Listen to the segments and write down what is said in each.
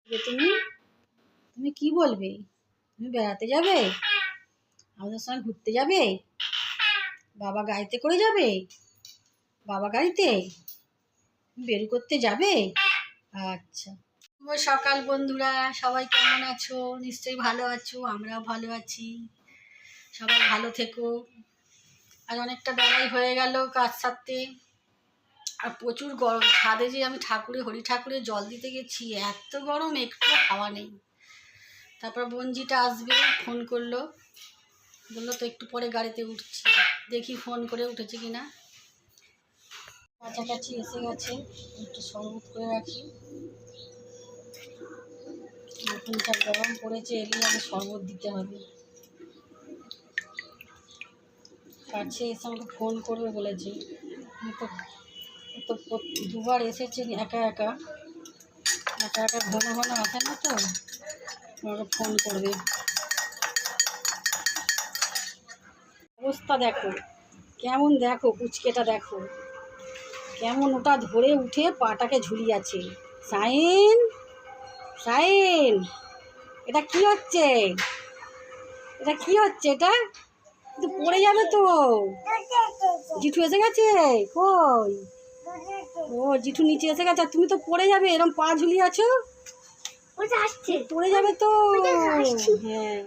তুমি তুমি কি বলবে? তুমি বেড়াতে যাবে? আমাদের সঙ্গে ঘুরতে যাবে? বাবা গাড়িতে করে যাবে? বাবা গাড়িতে বের করতে যাবে? আচ্ছা। শুভ সকাল বন্ধুরা, সবাই কেমন আছো? নিশ্চয়ই ভালো আছো, আমরাও ভালো আছি। সবাই ভালো থেকো। আর অনেকটা বেলাই হয়ে গেল কাজ সারতে, আর প্রচুর গরম। ছাদে যে আমি হরি ঠাকুরে জল দিতে গেছি, এত গরম, একটু হাওয়া নেই। তারপর বঞ্জিটা আসবে, ফোন করলো, বললো তো একটু পরে গাড়িতে উঠছি। দেখি ফোন করে উঠেছে কিনা। কাছাকাছি এসে গেছে, একটু শরবত করে রাখি। নতুনটা গরম পড়েছে, এলে আমি শরবত দিতে হবে। কাছে এসে আমাকে ফোন করবে বলেছে। তো দুবার এসেছে একা একা ঘন ঘন আসে না, তো আমাকে ফোন করবে। অবস্থা দেখো কেমন, দেখো কুচকেটা দেখো কেমন, ওটা ধরে উঠে পাটাকে ঝুলিয়েছে। সাইন সাইন, এটা কি হচ্ছে? এটা কি হচ্ছে? এটা কিন্তু পড়ে যাবে তো। জিঠু এসে গেছে? কই? ও জিঠু নিচে এসে গেছে, তুমি তো পড়ে যাবে। এরকম পা ঝুলিয়ে আছো, পড়ে যাবে তো। হ্যাঁ,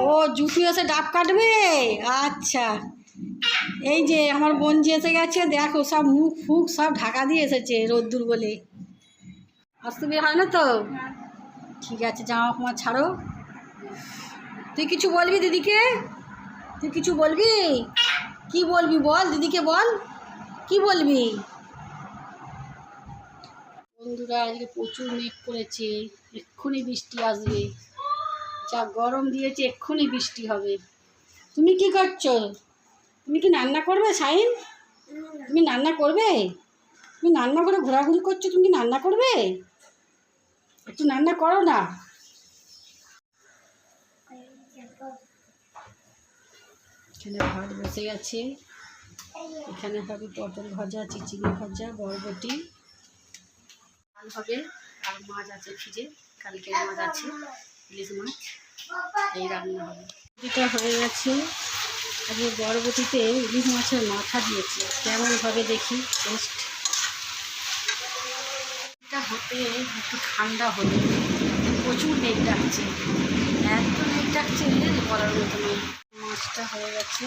ও জুঠু এসে ডাব কাটবে। আচ্ছা, এই যে আমার বোনজি এসে গেছে, দেখো সব মুখ ফুক সব ঢাকা দিয়ে এসেছে রোদ্দুর বলে। আসতে বের হয় না তো? ঠিক আছে, জামা কাপড় ছাড়ো। তুই কিছু বলবি দিদিকে? তুই কিছু বলবি? কি বলবি বল, দিদিকে বল, কি বলবি? বন্ধুরা, আজকে প্রচুর মেঘ করেছে, এক্ষুনি বৃষ্টি আসবে। যা গরম দিয়েছে, এক্ষুনি বৃষ্টি হবে। তুমি কি করছো? তুমি কি রান্না করবে সাইন? তুমি রান্না করবে? তুমি রান্না করে ঘোরাঘুরি করছো, তুমি কি রান্না করবে? একটু রান্না করো না। এখানে ভাত বসে গেছে, এখানে হবে পটল ভাজা, চিচিঙ্গা ভাজা, বরবটি, ডাল হবে, আর মাছ আছে ফ্রিজে, কালকের মাছ আছে, ইলিশ মাছ। এই রান্না হবে। এটা হয়ে গেছে। আজকে বরবটিতে ইলিশ মাছের মাথা দিয়েছে, কেমন হবে দেখি টেস্ট। এটা হতে একটু ঠান্ডা হলে, প্রচুর মেঘ ডাকছে, এত মেঘ ডাকছে বলার মতো নয়। মাছটা হয়ে গেছে,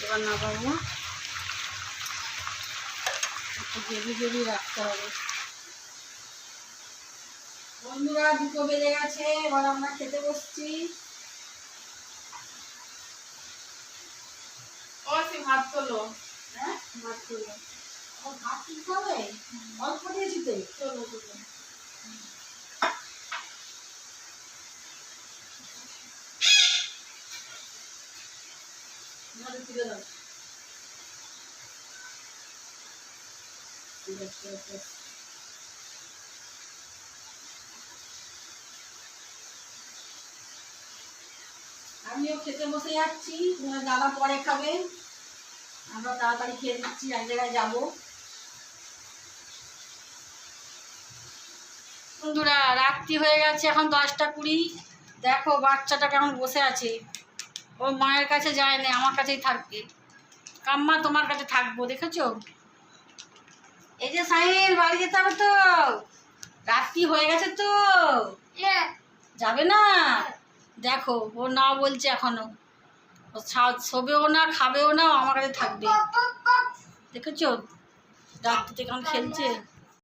এবার নামাবো। একটু গ্রেভি রাখতে হবে। বন্ধুরা, 2টো বেজে গেছে, এবার আমরা খেতে বসছি। ভাত তোলো। হ্যাঁ, ভাত তোলো। ভাত তুলতে হবে, অল্প দিয়েছি তো। চলো চলো, তুলে দাও। আমিও খেতে বসে যাচ্ছি, দাদা পরে খাবে, আমরা তাড়াতাড়ি খেয়ে দিচ্ছি, এক জায়গায় যাবো। বন্ধুরা, রাত্রি হয়ে গেছে, এখন 10টা 20। দেখো বাচ্চাটা কেমন বসে আছে, ও মায়ের কাছে যায় না, আমার কাছেই থাকবে। কাম্মা তোমার কাছে থাকবো, দেখেছো? এই যে সাইন, বাড়ি যেতে হবে তো, রাত্রি হয়ে গেছে তো, যাবে না? দেখো ও না বলছে এখনো, ও শোবেও না, খাবেও না, আমার কাছে থাকবে। দেখেছো রাত্রিতে কেমন খেলছে।